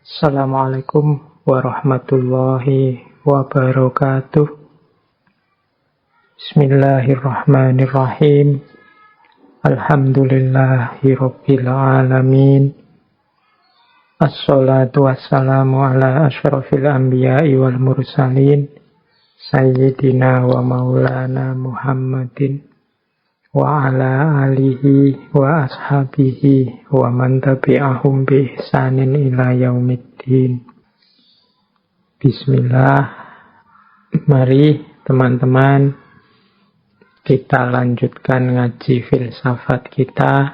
Assalamualaikum warahmatullahi wabarakatuh. Bismillahirrahmanirrahim. Alhamdulillahi rabbil alamin. Assalatu wassalamu ala asyrafil anbiya'i wal mursalin, Sayyidina wa maulana Muhammadin wa ala alihi wa ashabihi wa man tabi'ahum bi ihsanin ila yaumiddin. Bismillah. Mari teman-teman kita lanjutkan ngaji filsafat kita.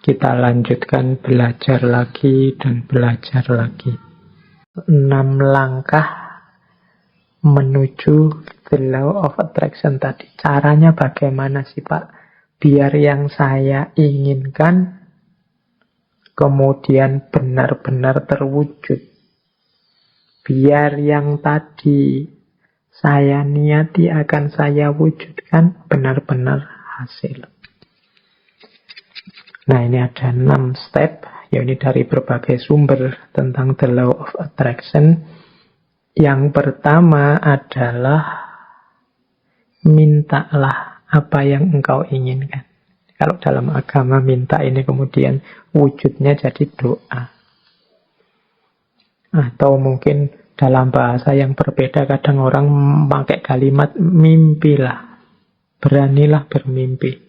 Kita lanjutkan belajar lagi dan belajar lagi. 6 langkah menuju the law of attraction tadi. Caranya bagaimana sih Pak? Biar yang saya inginkan kemudian benar-benar terwujud. Biar yang tadi saya niati akan saya wujudkan benar-benar hasil. Nah, ini ada 6 step, yakni dari berbagai sumber tentang the law of attraction. Yang pertama adalah mintalah apa yang engkau inginkan. Kalau dalam agama minta ini kemudian wujudnya jadi doa. Atau mungkin dalam bahasa yang berbeda, kadang orang memakai kalimat mimpilah. Beranilah bermimpi.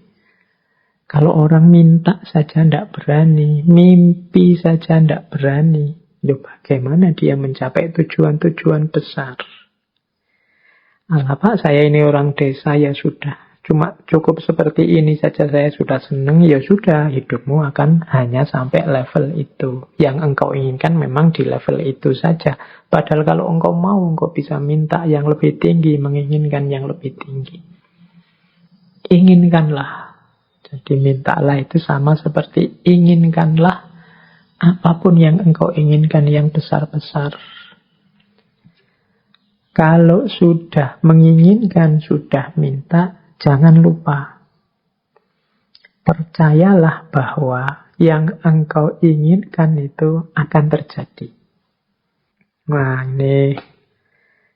Kalau orang minta saja tidak berani, mimpi saja tidak berani, loh, bagaimana dia mencapai tujuan-tujuan besar? Alah Pak, saya ini orang desa, ya sudah. Cuma cukup seperti ini saja saya sudah senang, ya sudah. Hidupmu akan hanya sampai level itu. Yang engkau inginkan memang di level itu saja. Padahal kalau engkau mau, engkau bisa minta yang lebih tinggi, menginginkan yang lebih tinggi. Inginkanlah. Jadi mintalah itu sama seperti inginkanlah apapun yang engkau inginkan yang besar-besar. Kalau sudah menginginkan, sudah minta, jangan lupa. Percayalah bahwa yang engkau inginkan itu akan terjadi. Nah,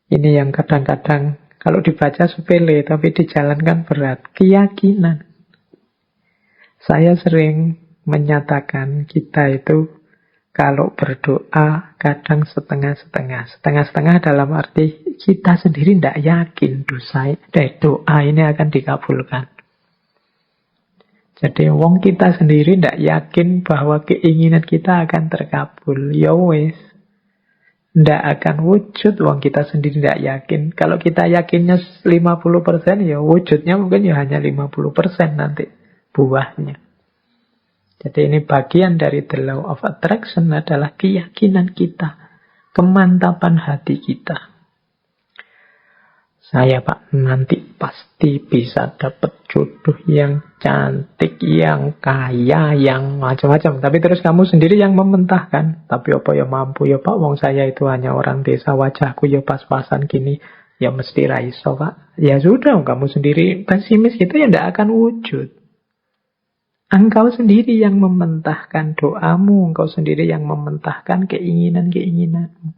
ini yang kadang-kadang kalau dibaca sepele, tapi dijalankan berat. Keyakinan. Saya sering menyatakan kita itu kalau berdoa kadang setengah-setengah. Setengah-setengah dalam arti kita sendiri tidak yakin doa ini akan dikabulkan. Jadi wong kita sendiri tidak yakin bahwa keinginan kita akan terkabul. Ya wes, tidak akan wujud wong kita sendiri tidak yakin. Kalau kita yakinnya 50%, ya wujudnya mungkin ya hanya 50% nanti buahnya. Jadi ini bagian dari the law of attraction adalah keyakinan kita, kemantapan hati kita. Saya Pak nanti pasti bisa dapat jodoh yang cantik, yang kaya, yang macam-macam. Tapi terus kamu sendiri yang mementahkan. Tapi apa ya mampu ya Pak, wong saya itu hanya orang desa, wajahku ya pas-pasan gini. Ya mesti raiso Pak. Ya sudah, kamu sendiri pesimis itu ya tidak akan wujud. Engkau sendiri yang mementahkan doamu, engkau sendiri yang mementahkan keinginan-keinginanmu.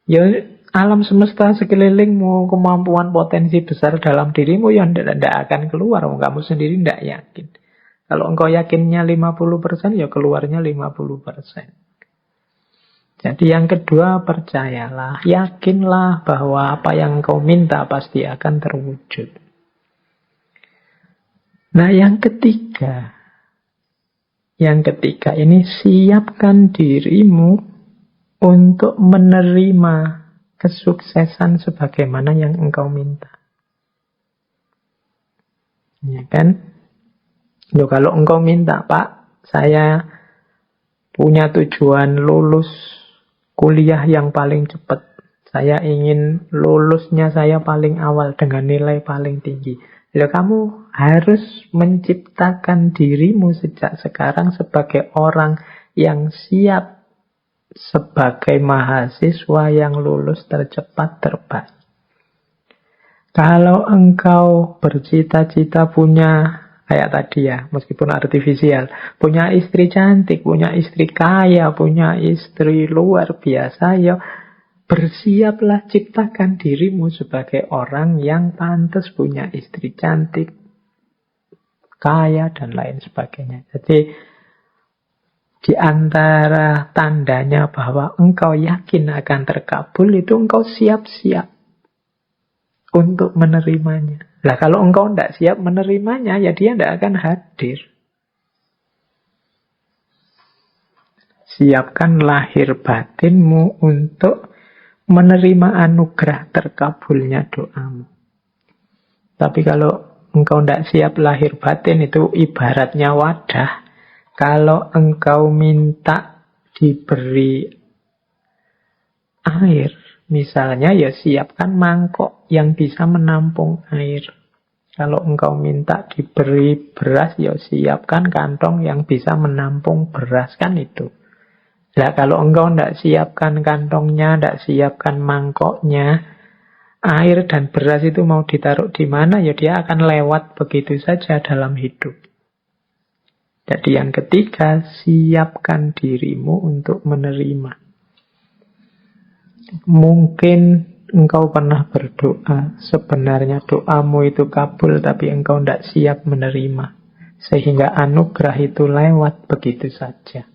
Ya, alam semesta sekelilingmu, kemampuan potensi besar dalam dirimu yang tidak akan keluar, kamu sendiri tidak yakin. Kalau engkau yakinnya 50%, ya keluarnya 50%. Jadi yang kedua, percayalah, yakinlah bahwa apa yang engkau minta pasti akan terwujud. Nah, yang ketiga ini siapkan dirimu untuk menerima kesuksesan sebagaimana yang engkau minta. Ya kan? Loh, kalau engkau minta, Pak, saya punya tujuan lulus kuliah yang paling cepat. Saya ingin lulusnya saya paling awal dengan nilai paling tinggi. Loh, kamu harus menciptakan dirimu sejak sekarang sebagai orang yang siap sebagai mahasiswa yang lulus tercepat terbaik. Kalau engkau bercita-cita punya Kayak tadi ya, meskipun artifisial. Punya istri cantik, punya istri kaya, punya istri luar biasa, ya bersiaplah ciptakan dirimu sebagai orang yang pantas punya istri cantik, kaya, dan lain sebagainya. Jadi, di antara tandanya bahwa engkau yakin akan terkabul, itu engkau siap-siap untuk menerimanya. Lah kalau engkau tidak siap menerimanya, ya dia tidak akan hadir. Siapkan lahir batinmu untuk menerima anugerah terkabulnya doamu. Tapi kalau engkau tidak siap lahir batin, itu ibaratnya wadah. Kalau engkau minta diberi air, misalnya, ya siapkan mangkok yang bisa menampung air. Kalau engkau minta diberi beras, ya siapkan kantong yang bisa menampung beras, kan itu. Nah, kalau engkau tidak siapkan kantongnya, tidak siapkan mangkoknya, air dan beras itu mau ditaruh di mana, ya dia akan lewat begitu saja dalam hidup. Jadi yang ketiga, siapkan dirimu untuk menerima. Mungkin engkau pernah berdoa, sebenarnya doamu itu kabul, tapi engkau tidak siap menerima. Sehingga anugerah itu lewat begitu saja.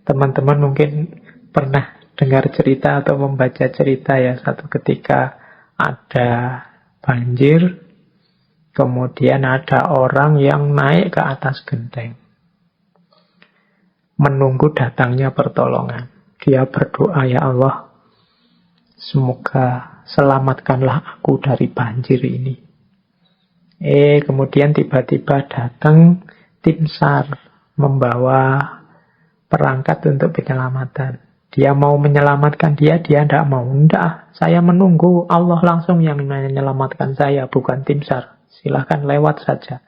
Teman-teman mungkin pernah dengar cerita atau membaca cerita ya, satu ketika ada banjir, kemudian ada orang yang naik ke atas genteng, menunggu datangnya pertolongan. Dia berdoa, ya Allah, semoga selamatkanlah aku dari banjir ini. Kemudian tiba-tiba datang tim SAR membawa perangkat untuk penyelamatan. Dia mau menyelamatkan dia tidak mau. Tidak, saya menunggu Allah langsung yang menyelamatkan saya, bukan tim SAR. Silahkan lewat saja.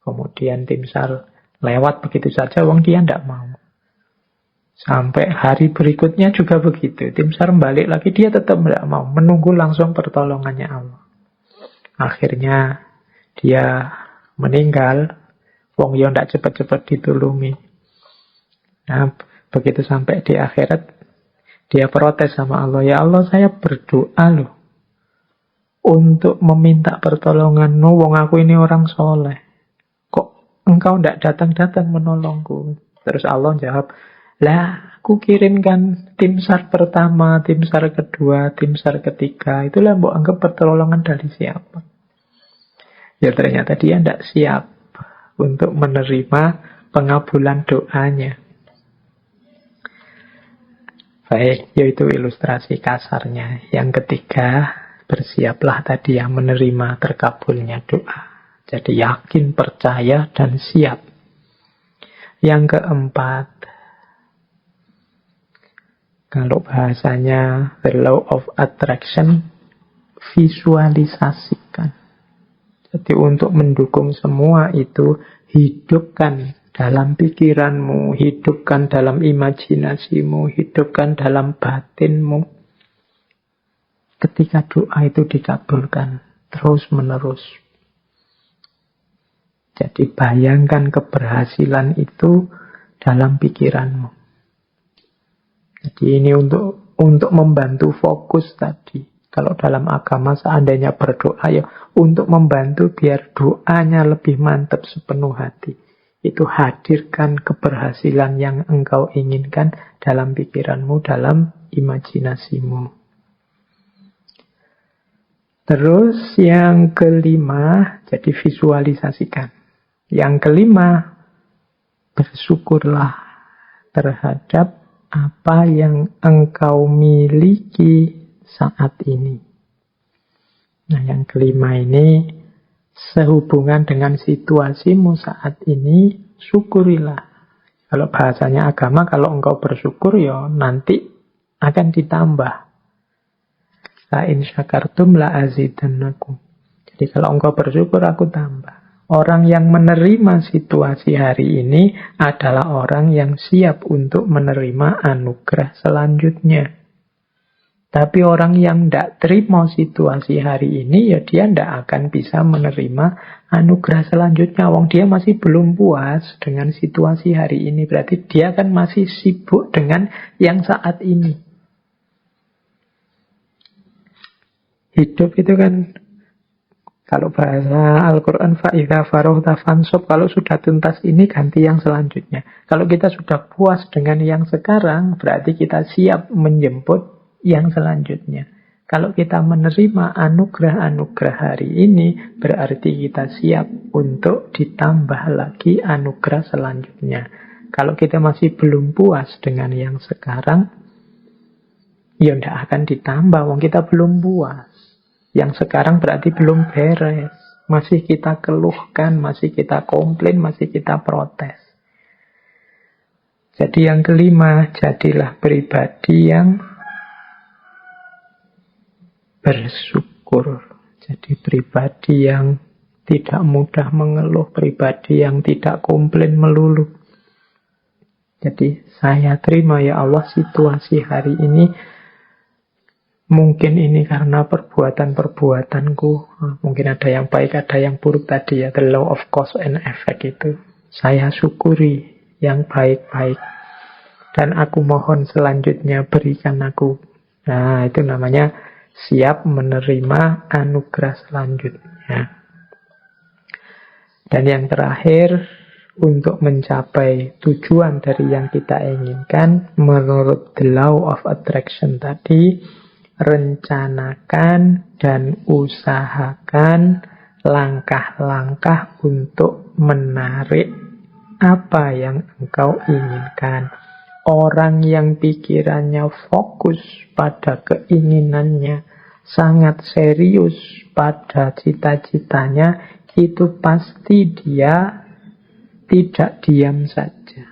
Kemudian tim SAR lewat begitu saja, wong dia tidak mau. Sampai hari berikutnya juga begitu. Tim SAR balik lagi, dia tetap tidak mau. Menunggu langsung pertolongannya Allah. Akhirnya dia meninggal. Wong yo tidak cepat-cepat ditulungi. Nah, begitu sampai di akhirat, dia protes sama Allah. Ya Allah, saya berdoa loh untuk meminta pertolongan-Mu. Wong aku ini orang soleh. Kok engkau tidak datang-datang menolongku? Terus Allah jawab, lah, aku kirimkan tim SAR pertama, tim SAR kedua, tim SAR ketiga. Itulah mbok anggap pertolongan dari siapa? Ya ternyata dia tidak siap untuk menerima pengabulan doanya. Baik, yaitu ilustrasi kasarnya. Yang ketiga, bersiaplah tadi yang menerima terkabulnya doa. Jadi yakin, percaya, dan siap. Yang keempat, kalau bahasanya the law of attraction, visualisasikan. Jadi untuk mendukung semua itu, hidupkan dalam pikiranmu, hidupkan dalam imajinasimu, hidupkan dalam batinmu. Ketika doa itu dikabulkan, terus menerus. Jadi bayangkan keberhasilan itu dalam pikiranmu. Jadi ini untuk membantu fokus tadi. Kalau dalam agama seandainya berdoa, ya untuk membantu biar doanya lebih mantap sepenuh hati. Itu hadirkan keberhasilan yang engkau inginkan dalam pikiranmu, dalam imajinasimu. Terus yang kelima, jadi visualisasikan. Yang kelima, bersyukurlah terhadap apa yang engkau miliki saat ini. Nah, yang kelima ini sehubungan dengan situasimu saat ini, syukurilah. Kalau bahasanya agama, kalau engkau bersyukur, ya nanti akan ditambah. La in syakartum la azidannakum. Jadi kalau engkau bersyukur, aku tambah. Orang yang menerima situasi hari ini adalah orang yang siap untuk menerima anugerah selanjutnya. Tapi orang yang tidak terima situasi hari ini, ya dia tidak akan bisa menerima anugerah selanjutnya. Wong dia masih belum puas dengan situasi hari ini. Berarti dia kan masih sibuk dengan yang saat ini. Hidup itu kan, kalau bahasa Al-Quran, fa'idha farohta fansop, kalau sudah tuntas ini ganti yang selanjutnya. Kalau kita sudah puas dengan yang sekarang, berarti kita siap menjemput yang selanjutnya. Kalau kita menerima anugerah-anugerah hari ini, berarti kita siap untuk ditambah lagi anugerah selanjutnya. Kalau kita masih belum puas dengan yang sekarang, ya tidak akan ditambah, wong kita belum puas. Yang sekarang berarti belum beres. Masih kita keluhkan, masih kita komplain, masih kita protes. Jadi yang kelima, jadilah pribadi yang bersyukur. Jadi pribadi yang tidak mudah mengeluh, pribadi yang tidak komplain melulu. Jadi saya terima ya Allah situasi hari ini. Mungkin ini karena perbuatan-perbuatanku. Mungkin ada yang baik, ada yang buruk tadi ya. The law of cause and effect itu. Saya syukuri yang baik-baik. Dan aku mohon selanjutnya berikan aku. Nah, itu namanya siap menerima anugerah selanjutnya. Dan yang terakhir, untuk mencapai tujuan dari yang kita inginkan, menurut the law of attraction tadi, rencanakan dan usahakan langkah-langkah untuk menarik apa yang engkau inginkan. Orang yang pikirannya fokus pada keinginannya, sangat serius pada cita-citanya, itu pasti dia tidak diam saja.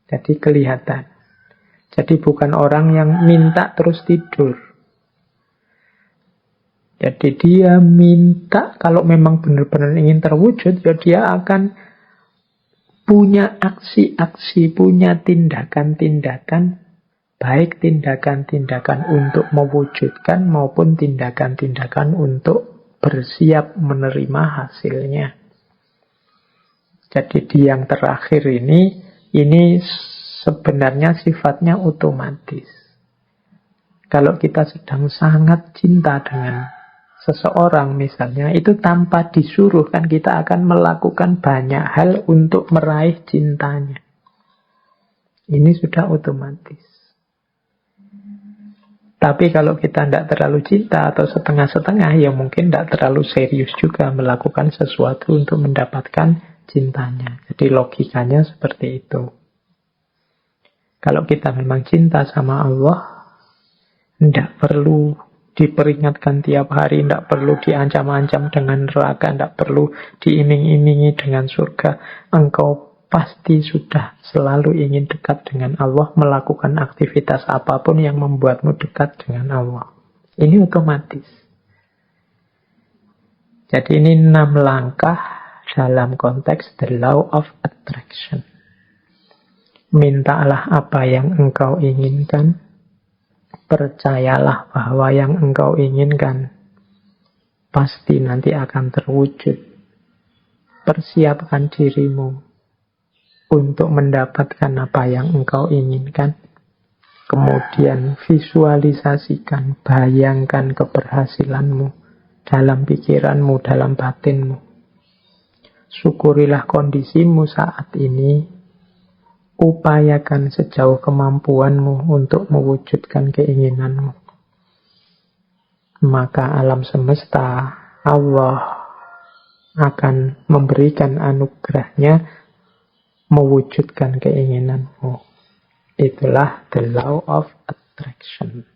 Jadi kelihatan. Jadi bukan orang yang minta terus tidur. Jadi dia minta, kalau memang benar-benar ingin terwujud, ya dia akan punya aksi-aksi, punya tindakan-tindakan, baik tindakan-tindakan untuk mewujudkan maupun tindakan-tindakan untuk bersiap menerima hasilnya. Jadi di yang terakhir ini sebenarnya sifatnya otomatis. Kalau kita sedang sangat cinta dengan seseorang misalnya, itu tanpa disuruh kan kita akan melakukan banyak hal untuk meraih cintanya. Ini sudah otomatis. Tapi kalau kita tidak terlalu cinta atau setengah-setengah, ya mungkin tidak terlalu serius juga melakukan sesuatu untuk mendapatkan cintanya. Jadi logikanya seperti itu. Kalau kita memang cinta sama Allah, tidak perlu diperingatkan tiap hari, tidak perlu diancam-ancam dengan neraka, tidak perlu diiming-imingi dengan surga. Engkau pasti sudah selalu ingin dekat dengan Allah, melakukan aktivitas apapun yang membuatmu dekat dengan Allah. Ini otomatis. Jadi ini 6 langkah dalam konteks the law of attraction. Mintalah apa yang engkau inginkan. Percayalah bahwa yang engkau inginkan pasti nanti akan terwujud. Persiapkan dirimu untuk mendapatkan apa yang engkau inginkan. Kemudian visualisasikan, bayangkan keberhasilanmu dalam pikiranmu, dalam batinmu. Syukurilah kondisimu saat ini. Upayakan sejauh kemampuanmu untuk mewujudkan keinginanmu. Maka alam semesta, Allah akan memberikan anugerahnya mewujudkan keinginanmu. Itulah the law of attraction.